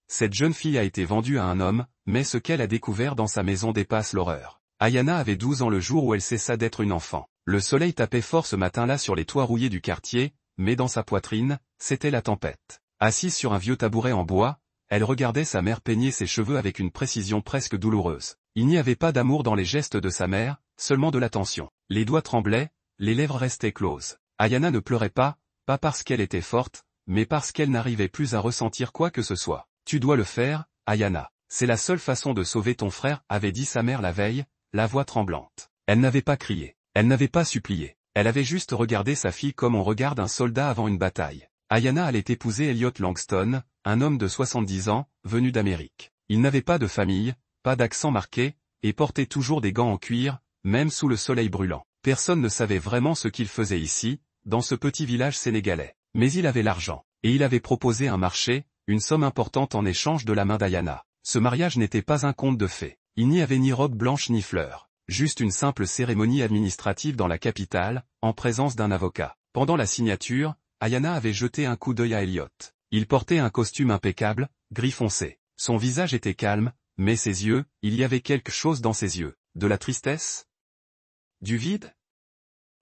cette jeune fille a été vendue à un homme, mais ce qu'elle a découvert dans sa maison dépasse l'horreur. Ayana avait 12 ans le jour où elle cessa d'être une enfant. Le soleil tapait fort ce matin-là sur les toits rouillés du quartier, mais dans sa poitrine, c'était la tempête. Assise sur un vieux tabouret en bois, elle regardait sa mère peigner ses cheveux avec une précision presque douloureuse. Il n'y avait pas d'amour dans les gestes de sa mère, seulement de l'attention. Les doigts tremblaient, les lèvres restaient closes. Ayana ne pleurait pas parce qu'elle était forte, mais parce qu'elle n'arrivait plus à ressentir quoi que ce soit. « Tu dois le faire, Ayana. C'est la seule façon de sauver ton frère » avait dit sa mère la veille, la voix tremblante. Elle n'avait pas crié, elle n'avait pas supplié, elle avait juste regardé sa fille comme on regarde un soldat avant une bataille. Ayana allait épouser Elliot Langston, un homme de 70 ans, venu d'Amérique. Il n'avait pas de famille, pas d'accent marqué, et portait toujours des gants en cuir, même sous le soleil brûlant. Personne ne savait vraiment ce qu'il faisait ici, dans ce petit village sénégalais. Mais il avait l'argent, et il avait proposé un marché, une somme importante en échange de la main d'Ayana. Ce mariage n'était pas un conte de fées. Il n'y avait ni robe blanche ni fleurs. Juste une simple cérémonie administrative dans la capitale, en présence d'un avocat. Pendant la signature, Ayana avait jeté un coup d'œil à Elliot. Il portait un costume impeccable, gris foncé. Son visage était calme, mais ses yeux, il y avait quelque chose dans ses yeux. De la tristesse? Du vide?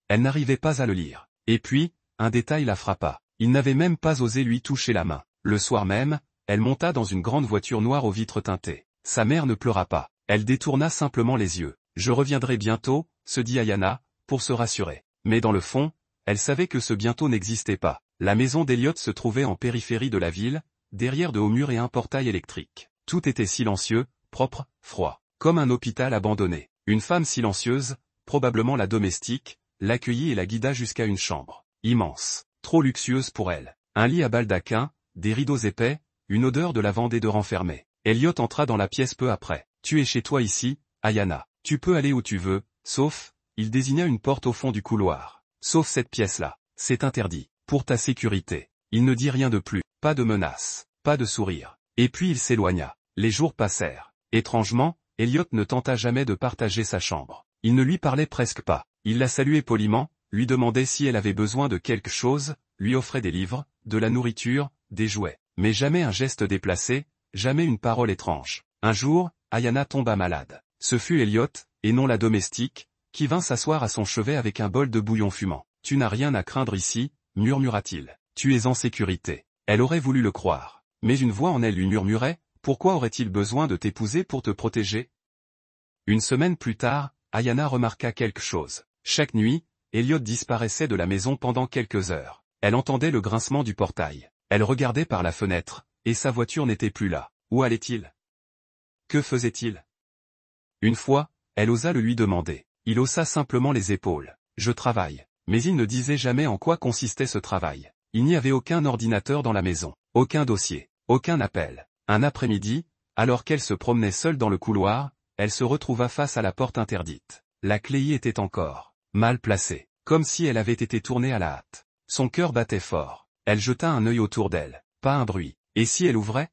Elle n'arrivait pas à le lire. Et puis, un détail la frappa. Il n'avait même pas osé lui toucher la main. Le soir même, elle monta dans une grande voiture noire aux vitres teintées. Sa mère ne pleura pas. Elle détourna simplement les yeux. « Je reviendrai bientôt », se dit Ayana, pour se rassurer. Mais dans le fond, elle savait que ce bientôt n'existait pas. La maison d'Elliot se trouvait en périphérie de la ville, derrière de hauts murs et un portail électrique. Tout était silencieux, propre, froid, comme un hôpital abandonné. Une femme silencieuse, probablement la domestique, l'accueillit et la guida jusqu'à une chambre. Immense, trop luxueuse pour elle. Un lit à baldaquin, des rideaux épais, une odeur de lavande et de renfermé. Elliot entra dans la pièce peu après. « Tu es chez toi ici, Ayana. Tu peux aller où tu veux, sauf… » Il désigna une porte au fond du couloir. « Sauf cette pièce-là. C'est interdit. Pour ta sécurité. » Il ne dit rien de plus. Pas de menace. Pas de sourire. Et puis il s'éloigna. Les jours passèrent. Étrangement, Elliot ne tenta jamais de partager sa chambre. Il ne lui parlait presque pas. Il la saluait poliment, lui demandait si elle avait besoin de quelque chose, lui offrait des livres, de la nourriture, des jouets. Mais jamais un geste déplacé, jamais une parole étrange. Un jour, Ayana tomba malade. Ce fut Elliot, et non la domestique, qui vint s'asseoir à son chevet avec un bol de bouillon fumant. « Tu n'as rien à craindre ici, » murmura-t-il. « Tu es en sécurité. » Elle aurait voulu le croire. Mais une voix en elle lui murmurait, « Pourquoi aurait-il besoin de t'épouser pour te protéger ?» Une semaine plus tard, Ayana remarqua quelque chose. Chaque nuit, Elliot disparaissait de la maison pendant quelques heures. Elle entendait le grincement du portail. Elle regardait par la fenêtre, et sa voiture n'était plus là. Où allait-il? Que faisait-il? Une fois, elle osa le lui demander. Il haussa simplement les épaules. « Je travaille. » Mais il ne disait jamais en quoi consistait ce travail. Il n'y avait aucun ordinateur dans la maison, aucun dossier, aucun appel. Un après-midi, alors qu'elle se promenait seule dans le couloir, elle se retrouva face à la porte interdite. La clé y était encore, mal placée, comme si elle avait été tournée à la hâte. Son cœur battait fort. Elle jeta un œil autour d'elle. Pas un bruit. Et si elle ouvrait?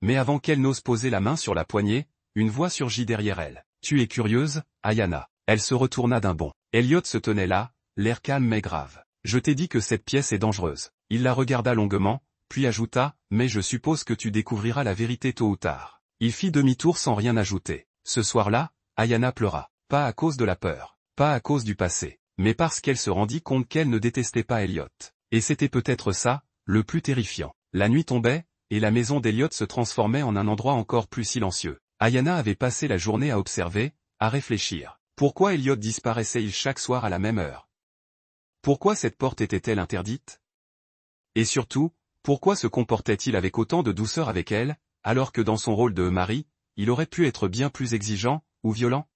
Mais avant qu'elle n'ose poser la main sur la poignée, une voix surgit derrière elle. « Tu es curieuse, Ayana ?» Elle se retourna d'un bond. Elliot se tenait là, l'air calme mais grave. « Je t'ai dit que cette pièce est dangereuse. » Il la regarda longuement, puis ajouta, « Mais je suppose que tu découvriras la vérité tôt ou tard. » Il fit demi-tour sans rien ajouter. Ce soir-là, Ayana pleura. Pas à cause de la peur, pas à cause du passé, mais parce qu'elle se rendit compte qu'elle ne détestait pas Elliot. Et c'était peut-être ça, le plus terrifiant. La nuit tombait, et la maison d'Elliot se transformait en un endroit encore plus silencieux. Ayana avait passé la journée à observer, à réfléchir. Pourquoi Elliot disparaissait-il chaque soir à la même heure? Pourquoi cette porte était-elle interdite? Et surtout, pourquoi se comportait-il avec autant de douceur avec elle, alors que dans son rôle de mari, il aurait pu être bien plus exigeant, ou violent?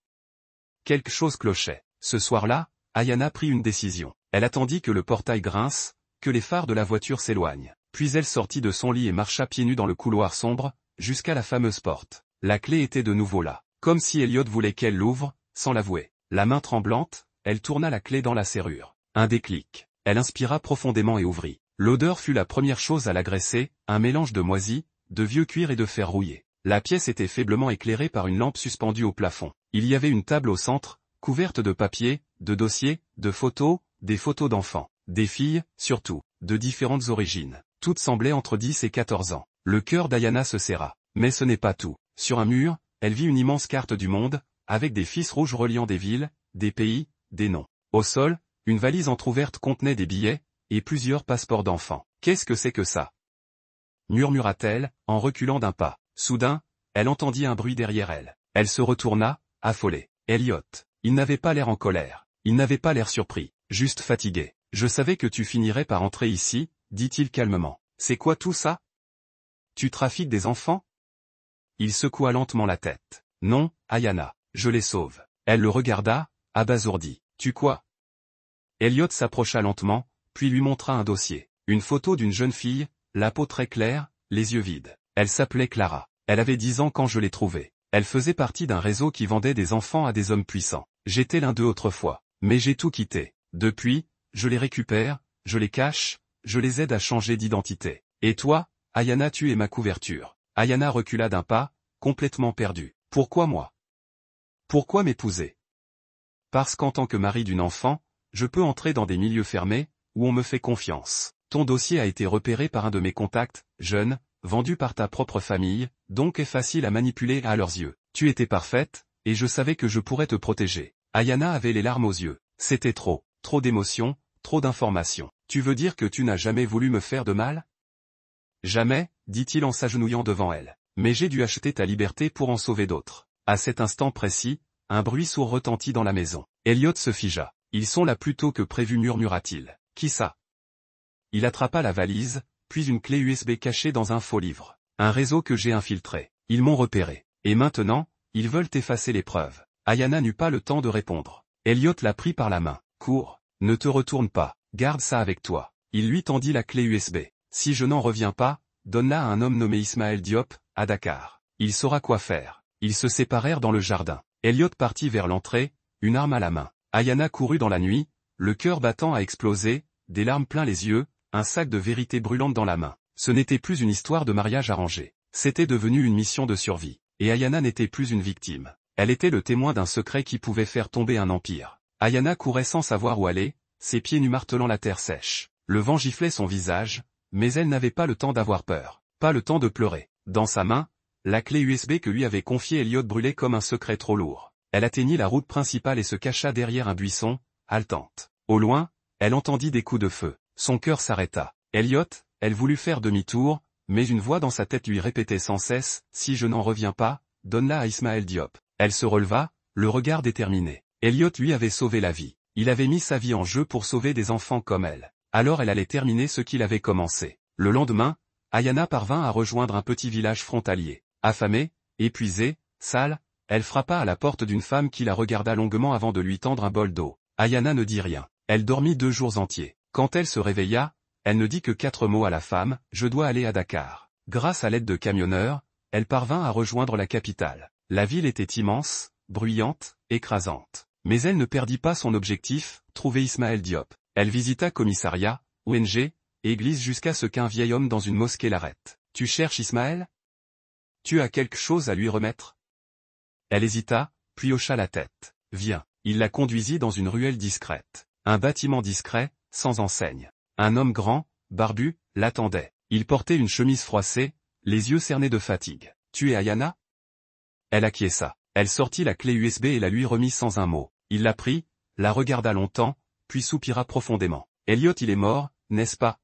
Quelque chose clochait. Ce soir-là, Ayana prit une décision. Elle attendit que le portail grince, que les phares de la voiture s'éloignent. Puis elle sortit de son lit et marcha pieds nus dans le couloir sombre, jusqu'à la fameuse porte. La clé était de nouveau là, comme si Elliot voulait qu'elle l'ouvre, sans l'avouer. La main tremblante, elle tourna la clé dans la serrure. Un déclic. Elle inspira profondément et ouvrit. L'odeur fut la première chose à l'agresser, un mélange de moisi, de vieux cuir et de fer rouillé. La pièce était faiblement éclairée par une lampe suspendue au plafond. Il y avait une table au centre, couverte de papiers, de dossiers, de photos, des photos d'enfants, des filles, surtout, de différentes origines. Toutes semblaient entre 10 et 14 ans. Le cœur d'Ayana se serra. Mais ce n'est pas tout. Sur un mur, elle vit une immense carte du monde, avec des fils rouges reliant des villes, des pays, des noms. Au sol, une valise entr'ouverte contenait des billets, et plusieurs passeports d'enfants. Qu'est-ce que c'est que ça? Murmura-t-elle, en reculant d'un pas. Soudain, elle entendit un bruit derrière elle. Elle se retourna, affolée. Elliot. Il n'avait pas l'air en colère. Il n'avait pas l'air surpris, juste fatigué. Je savais que tu finirais par entrer ici, dit-il calmement. C'est quoi tout ça? Tu trafiques des enfants? Il secoua lentement la tête. Non, Ayana, je les sauve. Elle le regarda, abasourdie. Tu quoi? Elliot s'approcha lentement, puis lui montra un dossier. Une photo d'une jeune fille, la peau très claire, les yeux vides. Elle s'appelait Clara. Elle avait 10 ans quand je l'ai trouvée. Elle faisait partie d'un réseau qui vendait des enfants à des hommes puissants. J'étais l'un d'eux autrefois. Mais j'ai tout quitté. Depuis, je les récupère, je les cache, je les aide à changer d'identité. Et toi, Ayana, tu es ma couverture. Ayana recula d'un pas, complètement perdue. Pourquoi moi? Pourquoi m'épouser? Parce qu'en tant que mari d'une enfant, je peux entrer dans des milieux fermés, où on me fait confiance. Ton dossier a été repéré par un de mes contacts, jeune, vendu par ta propre famille, donc est facile à manipuler à leurs yeux. Tu étais parfaite, et je savais que je pourrais te protéger. Ayana avait les larmes aux yeux. C'était trop d'émotions, trop d'informations. Tu veux dire que tu n'as jamais voulu me faire de mal? Jamais, dit-il en s'agenouillant devant elle. Mais j'ai dû acheter ta liberté pour en sauver d'autres. À cet instant précis, un bruit sourd retentit dans la maison. Elliot se figea. Ils sont là plus tôt que prévu, murmura-t-il. Qui ça? Il attrapa la valise, puis une clé USB cachée dans un faux livre. Un réseau que j'ai infiltré. Ils m'ont repéré. Et maintenant, ils veulent effacer les preuves. Ayana n'eut pas le temps de répondre. Elliot la prit par la main. Cours, ne te retourne pas, garde ça avec toi. Il lui tendit la clé USB. Si je n'en reviens pas, donne-la à un homme nommé Ismaël Diop, à Dakar. Il saura quoi faire. Ils se séparèrent dans le jardin. Elliot partit vers l'entrée, une arme à la main. Ayana courut dans la nuit, le cœur battant à exploser, des larmes plein les yeux, un sac de vérité brûlante dans la main. Ce n'était plus une histoire de mariage arrangé. C'était devenu une mission de survie. Et Ayana n'était plus une victime. Elle était le témoin d'un secret qui pouvait faire tomber un empire. Ayana courait sans savoir où aller, ses pieds nus martelant la terre sèche. Le vent giflait son visage, mais elle n'avait pas le temps d'avoir peur, pas le temps de pleurer. Dans sa main, la clé USB que lui avait confiée Elliot brûlait comme un secret trop lourd. Elle atteignit la route principale et se cacha derrière un buisson, haletante. Au loin, elle entendit des coups de feu. Son cœur s'arrêta. Elliot, elle voulut faire demi-tour, mais une voix dans sa tête lui répétait sans cesse, « Si je n'en reviens pas, donne-la à Ismaël Diop. » Elle se releva, le regard déterminé. Elliot lui avait sauvé la vie. Il avait mis sa vie en jeu pour sauver des enfants comme elle. Alors elle allait terminer ce qu'il avait commencé. Le lendemain, Ayana parvint à rejoindre un petit village frontalier. Affamée, épuisée, sale, elle frappa à la porte d'une femme qui la regarda longuement avant de lui tendre un bol d'eau. Ayana ne dit rien. Elle dormit 2 jours entiers. Quand elle se réveilla, elle ne dit que 4 mots à la femme, « Je dois aller à Dakar ». Grâce à l'aide de camionneurs, elle parvint à rejoindre la capitale. La ville était immense, bruyante, écrasante. Mais elle ne perdit pas son objectif, trouver Ismaël Diop. Elle visita commissariat, ONG, église jusqu'à ce qu'un vieil homme dans une mosquée l'arrête. « Tu cherches Ismaël? Tu as quelque chose à lui remettre ?» Elle hésita, puis hocha la tête. « Viens. » Il la conduisit dans une ruelle discrète. Un bâtiment discret, sans enseigne. Un homme grand, barbu, l'attendait. Il portait une chemise froissée, les yeux cernés de fatigue. « Tu es Ayana ?» Elle acquiesça. Elle sortit la clé USB et la lui remit sans un mot. Il la prit, la regarda longtemps, puis soupira profondément. « Elliot, il est mort, n'est-ce pas ?»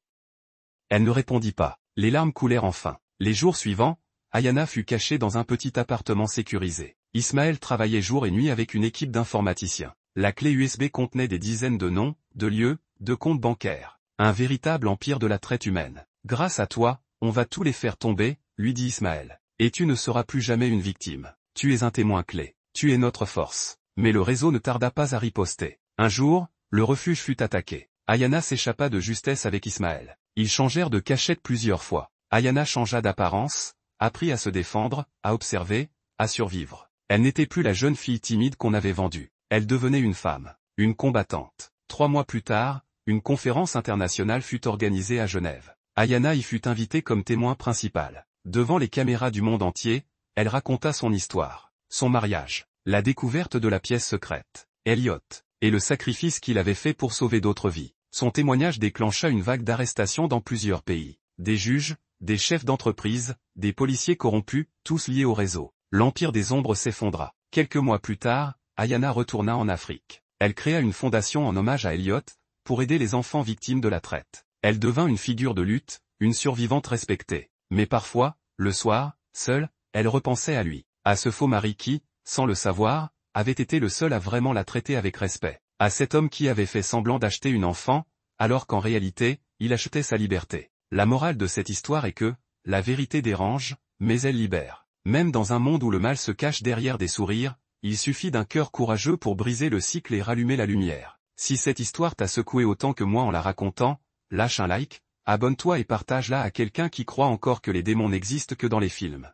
Elle ne répondit pas. Les larmes coulèrent enfin. Les jours suivants, Ayana fut cachée dans un petit appartement sécurisé. Ismaël travaillait jour et nuit avec une équipe d'informaticiens. La clé USB contenait des dizaines de noms, de lieux, de comptes bancaires. Un véritable empire de la traite humaine. « Grâce à toi, on va tous les faire tomber, » lui dit Ismaël. « Et tu ne seras plus jamais une victime. Tu es un témoin clé. Tu es notre force. » Mais le réseau ne tarda pas à riposter. Un jour, le refuge fut attaqué. Ayana s'échappa de justesse avec Ismaël. Ils changèrent de cachette plusieurs fois. Ayana changea d'apparence, apprit à se défendre, à observer, à survivre. Elle n'était plus la jeune fille timide qu'on avait vendue. Elle devenait une femme, une combattante. 3 mois plus tard, une conférence internationale fut organisée à Genève. Ayana y fut invitée comme témoin principal. Devant les caméras du monde entier, elle raconta son histoire, son mariage, la découverte de la pièce secrète, Elliot, et le sacrifice qu'il avait fait pour sauver d'autres vies. Son témoignage déclencha une vague d'arrestations dans plusieurs pays. Des juges, Des chefs d'entreprise, des policiers corrompus, tous liés au réseau. L'empire des ombres s'effondra. Quelques mois plus tard, Ayana retourna en Afrique. Elle créa une fondation en hommage à Elliot, pour aider les enfants victimes de la traite. Elle devint une figure de lutte, une survivante respectée. Mais parfois, le soir, seule, elle repensait à lui. À ce faux mari qui, sans le savoir, avait été le seul à vraiment la traiter avec respect. À cet homme qui avait fait semblant d'acheter une enfant, alors qu'en réalité, il achetait sa liberté. La morale de cette histoire est que, la vérité dérange, mais elle libère. Même dans un monde où le mal se cache derrière des sourires, il suffit d'un cœur courageux pour briser le cycle et rallumer la lumière. Si cette histoire t'a secoué autant que moi en la racontant, lâche un like, abonne-toi et partage-la à quelqu'un qui croit encore que les démons n'existent que dans les films.